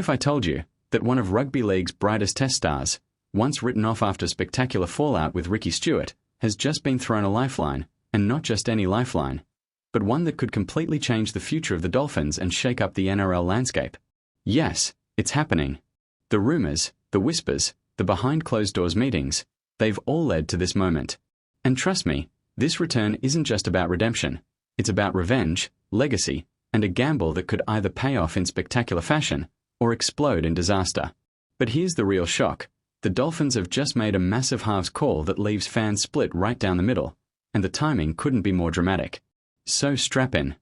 if I told you that one of rugby league's brightest test stars, once written off after spectacular fallout with Ricky Stuart, has just been thrown a lifeline, and not just any lifeline, but one that could completely change the future of the Dolphins and shake up the NRL landscape? Yes, it's happening. The rumours, the whispers, the behind-closed-doors meetings, they've all led to this moment. And trust me, this return isn't just about redemption. It's about revenge, legacy, and a gamble that could either pay off in spectacular fashion or explode in disaster. But here's the real shock. The Dolphins have just made a massive halves call that leaves fans split right down the middle, and the timing couldn't be more dramatic. So strap in.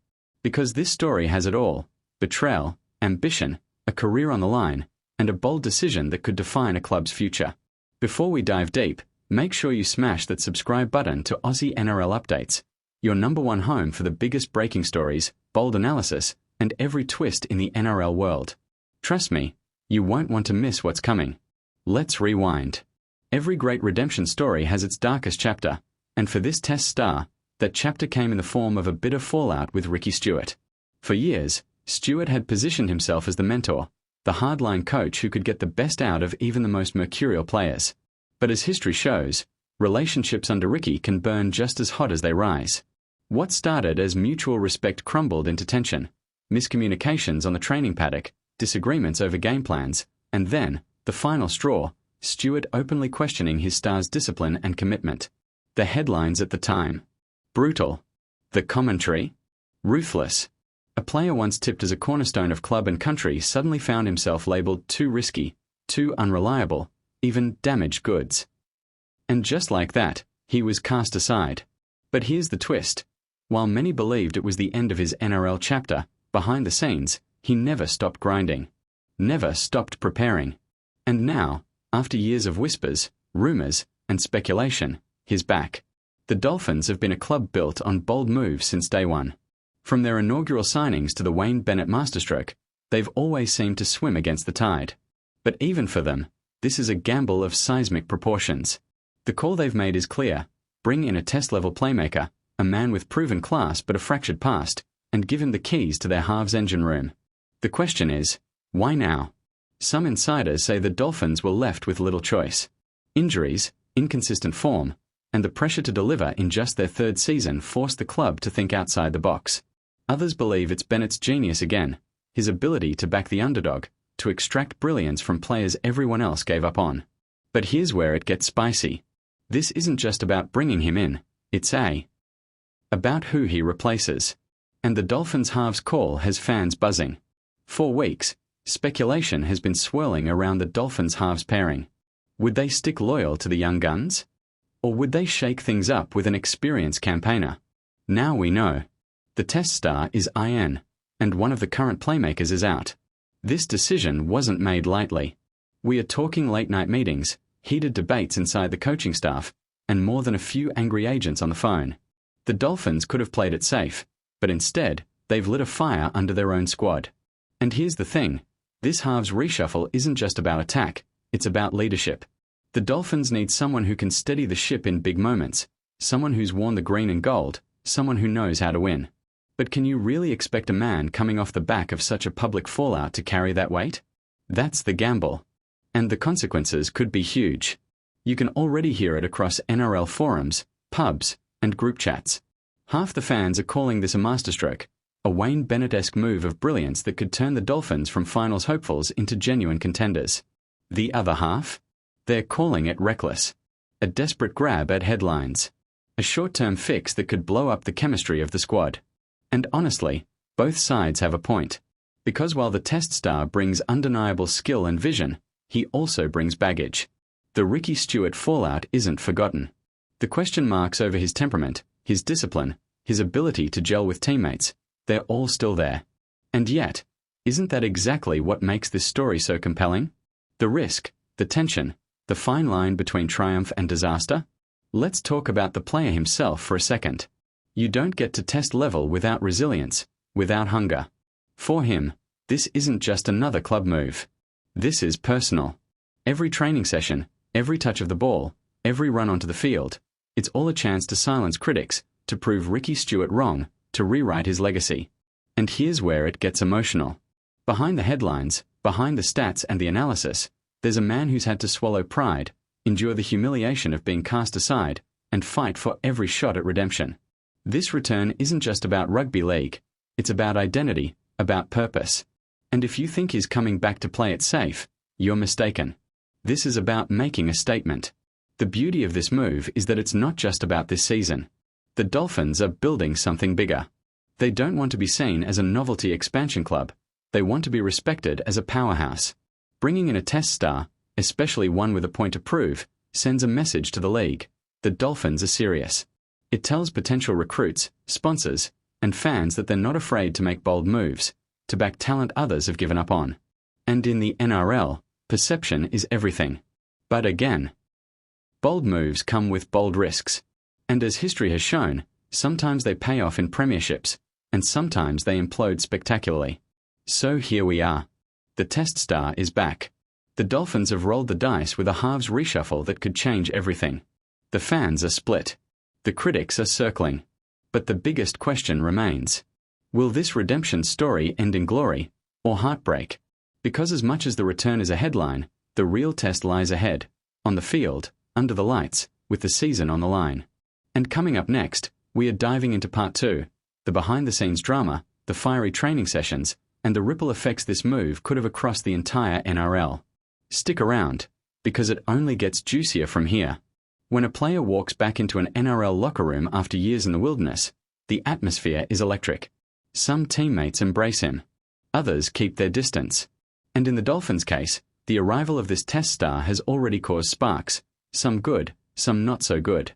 Because this story has it all: betrayal, ambition, a career on the line, and a bold decision that could define a club's future. Before we dive deep, make sure you smash that subscribe button to Aussie NRL Updates, your #1 home for the biggest breaking stories, bold analysis, and every twist in the NRL world. Trust me, you won't want to miss what's coming. Let's rewind. Every great redemption story has its darkest chapter, and for this test star, that chapter came in the form of a bitter fallout with Ricky Stuart. For years, Stuart had positioned himself as the mentor, the hardline coach who could get the best out of even the most mercurial players. But as history shows, relationships under Ricky can burn just as hot as they rise. What started as mutual respect crumbled into tension, miscommunications on the training paddock, disagreements over game plans, and then, the final straw, Stuart openly questioning his star's discipline and commitment. The headlines at the time: brutal. The commentary: ruthless. A player once tipped as a cornerstone of club and country suddenly found himself labelled too risky, too unreliable, even damaged goods. And just like that, he was cast aside. But here's the twist. While many believed it was the end of his NRL chapter, behind the scenes, he never stopped grinding. Never stopped preparing. And now, after years of whispers, rumours, and speculation, he's back. The Dolphins have been a club built on bold moves since day one. From their inaugural signings to the Wayne Bennett masterstroke, they've always seemed to swim against the tide. But even for them, this is a gamble of seismic proportions. The call they've made is clear: bring in a test-level playmaker, a man with proven class but a fractured past, and give him the keys to their halves engine room. The question is, why now? Some insiders say the Dolphins were left with little choice. Injuries, inconsistent form, and the pressure to deliver in just their third season forced the club to think outside the box. Others believe it's Bennett's genius again, his ability to back the underdog, to extract brilliance from players everyone else gave up on. But here's where it gets spicy. This isn't just about bringing him in, it's about who he replaces. And the Dolphins' halves call has fans buzzing. For weeks, speculation has been swirling around the Dolphins' halves pairing. Would they stick loyal to the young guns? Or would they shake things up with an experienced campaigner? Now we know. The test star is IN, and one of the current playmakers is out. This decision wasn't made lightly. We are talking late-night meetings, heated debates inside the coaching staff, and more than a few angry agents on the phone. The Dolphins could have played it safe, but instead, they've lit a fire under their own squad. And here's the thing: this halves reshuffle isn't just about attack, it's about leadership. The Dolphins need someone who can steady the ship in big moments, someone who's worn the green and gold, someone who knows how to win. But can you really expect a man coming off the back of such a public fallout to carry that weight? That's the gamble. And the consequences could be huge. You can already hear it across NRL forums, pubs, and group chats. Half the fans are calling this a masterstroke, a Wayne Bennett-esque move of brilliance that could turn the Dolphins from finals hopefuls into genuine contenders. The other half? They're calling it reckless. A desperate grab at headlines. A short-term fix that could blow up the chemistry of the squad. And honestly, both sides have a point. Because while the test star brings undeniable skill and vision, he also brings baggage. The Ricky Stuart fallout isn't forgotten. The question marks over his temperament, his discipline, his ability to gel with teammates, they're all still there. And yet, isn't that exactly what makes this story so compelling? The risk, the tension, the fine line between triumph and disaster? Let's talk about the player himself for a second. You don't get to test level without resilience, without hunger. For him, this isn't just another club move. This is personal. Every training session, every touch of the ball, every run onto the field, it's all a chance to silence critics, to prove Ricky Stuart wrong, to rewrite his legacy. And here's where it gets emotional. Behind the headlines, Behind the stats and the analysis, there's a man who's had to swallow pride, endure the humiliation of being cast aside, and fight for every shot at redemption. This return isn't just about rugby league. It's about identity, about purpose. And if you think he's coming back to play it safe, you're mistaken. This is about making a statement. The beauty of this move is that it's not just about this season. The Dolphins are building something bigger. They don't want to be seen as a novelty expansion club. They want to be respected as a powerhouse. Bringing in a test star, especially one with a point to prove, sends a message to the league. The Dolphins are serious. It tells potential recruits, sponsors, and fans that they're not afraid to make bold moves, to back talent others have given up on. And in the NRL, perception is everything. But again, bold moves come with bold risks. And as history has shown, sometimes they pay off in premierships, and sometimes they implode spectacularly. So here we are. The test star is back. The Dolphins have rolled the dice with a halves reshuffle that could change everything. The fans are split. The critics are circling. But the biggest question remains. Will this redemption story end in glory, or heartbreak? Because as much as the return is a headline, the real test lies ahead, on the field, under the lights, with the season on the line. And coming up next, we are diving into part 2, the behind-the-scenes drama, the fiery training sessions, and the ripple effects this move could have across the entire NRL. Stick around, because it only gets juicier from here. When a player walks back into an NRL locker room after years in the wilderness, the atmosphere is electric. Some teammates embrace him. Others keep their distance. And in the Dolphins' case, the arrival of this test star has already caused sparks, some good, some not so good.